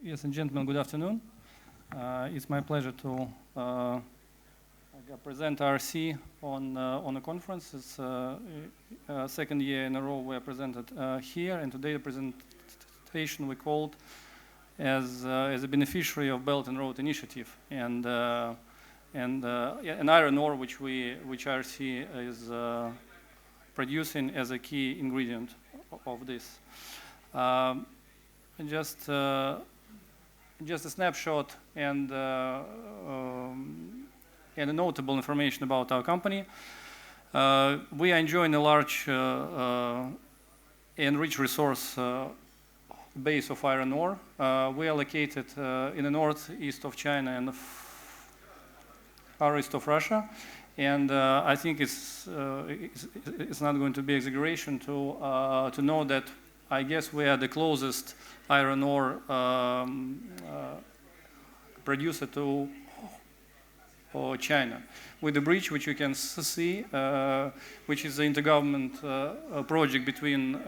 Yes, and gentlemen, good afternoon. It's my pleasure to present IRC on a conference. It's second year in a row we are presented here, and today the presentation we called as a beneficiary of Belt and Road Initiative and an iron ore which IRC is producing as a key ingredient of this. Just a snapshot and a notable information about our company. We are enjoying a large and rich resource base of iron ore. We are located in the northeast of China and far east of Russia. And I think it's not going to be exaggeration to know that I guess we are the closest iron ore producer to China. With the bridge, which you can see, which is the intergovernment project between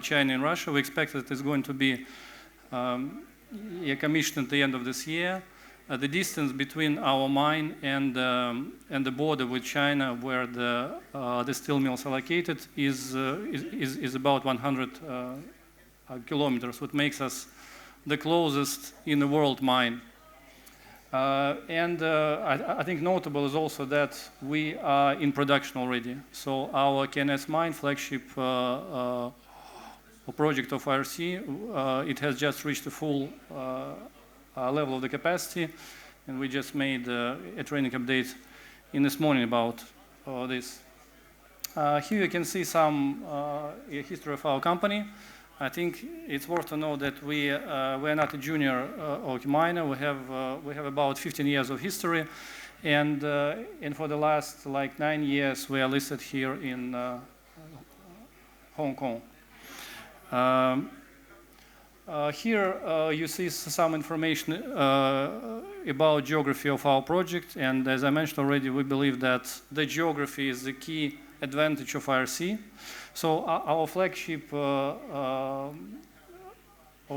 China and Russia, we expect that it's going to be commissioned at the end of this year. The distance between our mine and the border with China, where the steel mills are located, is about 100 kilometers, which makes us the closest in the world mine. I think notable is also that we are in production already. So our KNS mine, flagship project of IRC, it has just reached the full level of the capacity, and we just made a training update in this morning about this. Here you can see some history of our company. I think it's worth to know that we are not a junior or miner. We have about 15 years of history, and for the last 9 years we are listed here in Hong Kong. Here you see some information about geography of our project, and as I mentioned already, we believe that the geography is the key advantage of IRC. So our flagship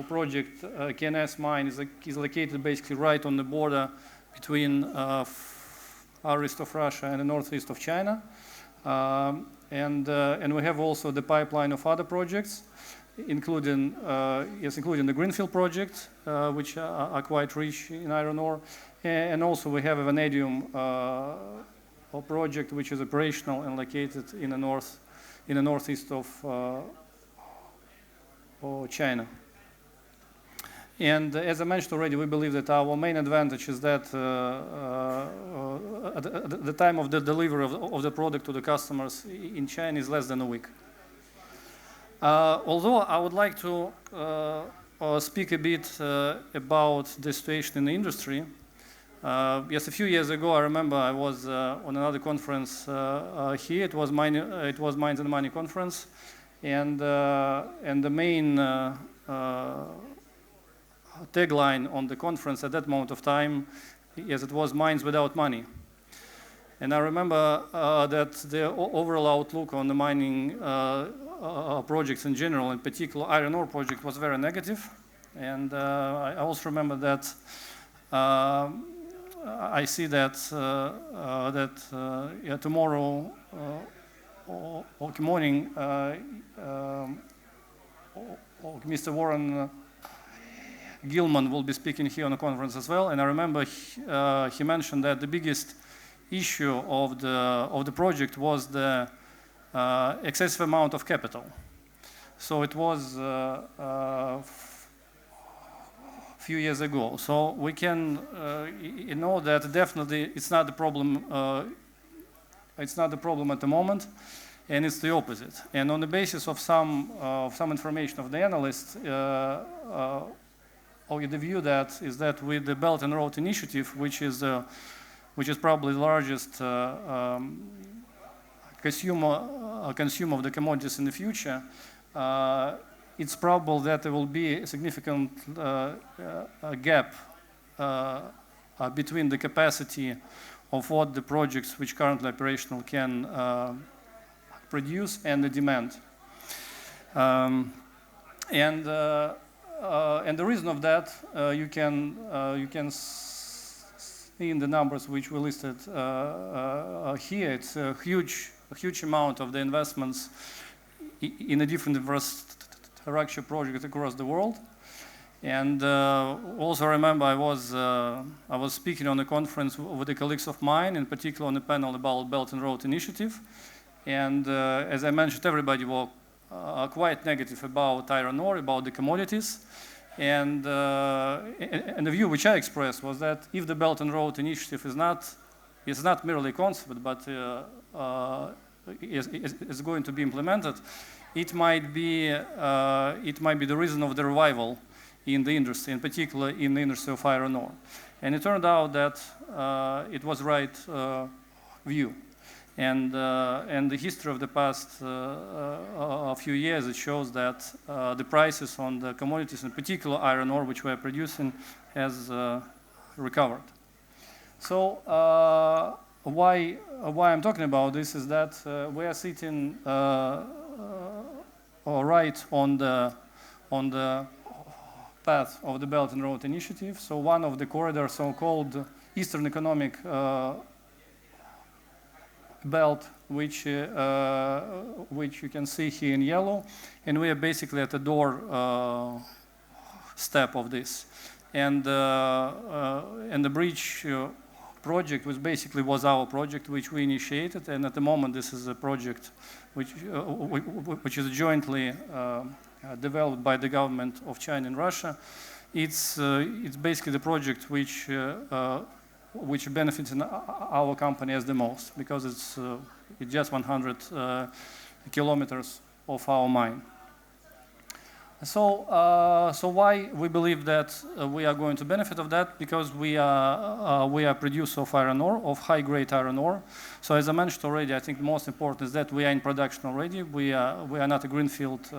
project, KNS mine, is located basically right on the border between far east of Russia and the northeast of China, and we have also the pipeline of other projects, including the Greenfield project, which are quite rich in iron ore, and also we have a vanadium project which is operational and located in the northeast of China. And as I mentioned already, we believe that our main advantage is that at the time of the delivery of the product to the customers in China is less than a week. Although I would like to speak a bit about the situation in the industry. Yes, a few years ago, I remember I was on another conference here. It was Mines and Money conference, and the main tagline on the conference at that moment of time, yes, it was "Mines without money." And I remember that the overall outlook on the mining projects in general, in particular iron ore project, was very negative. And I also remember that I see that tomorrow or morning, Mr. Warren Gilman will be speaking here on the conference as well. And I remember he mentioned that the biggest issue of the project was the excessive amount of capital. So it was a few years ago. So we can know that definitely it's not the problem. It's not the problem at the moment, and it's the opposite. And on the basis of some information of the analysts, the view that is that with the Belt and Road Initiative, which is probably the largest consumer of the commodities in the future, it's probable that there will be a significant gap between the capacity of what the projects which currently operational can produce and the demand. the reason of that you can see in the numbers which we listed here. It's a huge amount of the investments in the different infrastructure projects across the world. And also remember, I was speaking on a conference with the colleagues of mine, in particular on a panel about Belt and Road Initiative. And as I mentioned, everybody was quite negative about iron ore, about the commodities. And the view which I expressed was that if the Belt and Road Initiative is not merely a concept, but is going to be implemented, it might be the reason of the revival in the industry, in particular in the industry of iron ore. And it turned out that it was right view. And the history of the past a few years, it shows that the prices on the commodities, in particular iron ore, which we are producing, has recovered. So why I'm talking about this is that we are sitting right on the path of the Belt and Road Initiative. So one of the corridors, so-called Eastern Economic Belt, which you can see here in yellow, and we are basically at the door step of this. And the bridge project was our project, which we initiated, and at the moment this is a project which is jointly developed by the government of China and Russia. It's basically the project which benefits our company as the most, because it's just 100 kilometers of our mine. So why we believe that we are going to benefit of that? Because we are a producer of iron ore, of high-grade iron ore. So as I mentioned already, I think the most important is that we are in production already. We are not a greenfield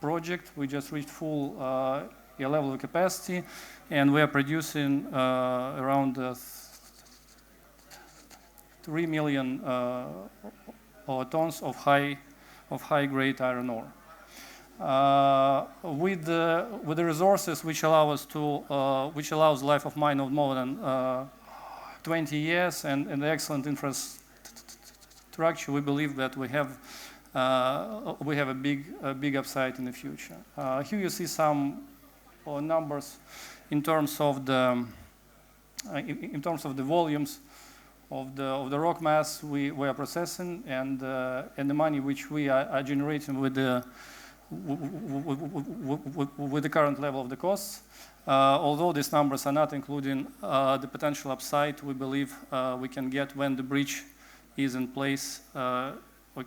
project. We just reached full level of capacity, and we are producing around 3 million tons of high-grade iron ore. With the resources which allows life of mine of more than 20 years and the excellent infrastructure, we believe that we have a big upside in the future. Here you see some numbers in terms of the volumes of the rock mass we are processing, and the money which we are generating with the current level of the costs. Although these numbers are not including the potential upside we believe we can get when the bridge is in place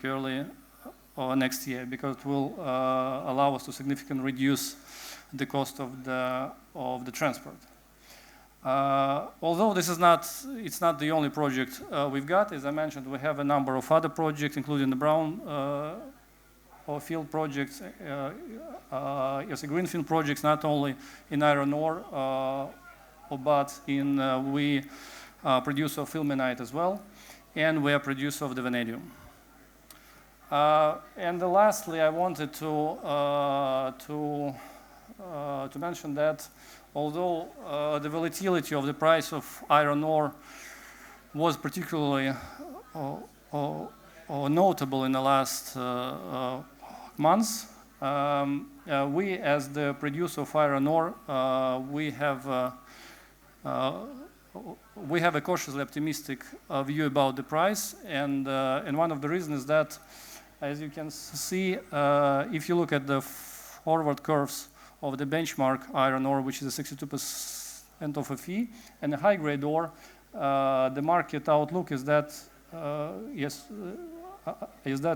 early or next year, because it will allow us to significantly reduce the cost of the transport. Although it's not the only project we've got. As I mentioned, we have a number of other projects, including the brown field projects, greenfield projects, not only in iron ore, but we produce of ilmenite as well, and we are producer of the vanadium. And lastly, I wanted to mention that although the volatility of the price of iron ore was particularly notable in the last months, we, as the producer of iron ore, we have a cautiously optimistic view about the price, and one of the reasons is that, as you can see, if you look at the forward curves of the benchmark iron ore, which is a 62% of Fe, and the high-grade ore, the market outlook is that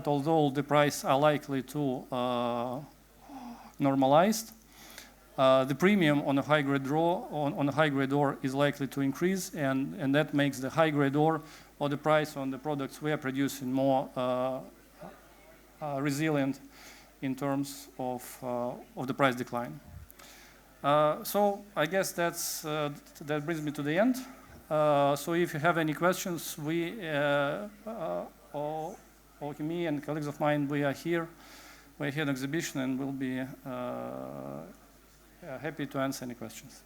although the price are likely to normalize, the premium on a high-grade ore is likely to increase, and that makes the high-grade ore or the price on the products we are producing more resilient in terms of the price decline. So I guess that brings me to the end. So if you have any questions, or me and colleagues of mine, we are here. We're here in exhibition, and we'll be happy to answer any questions.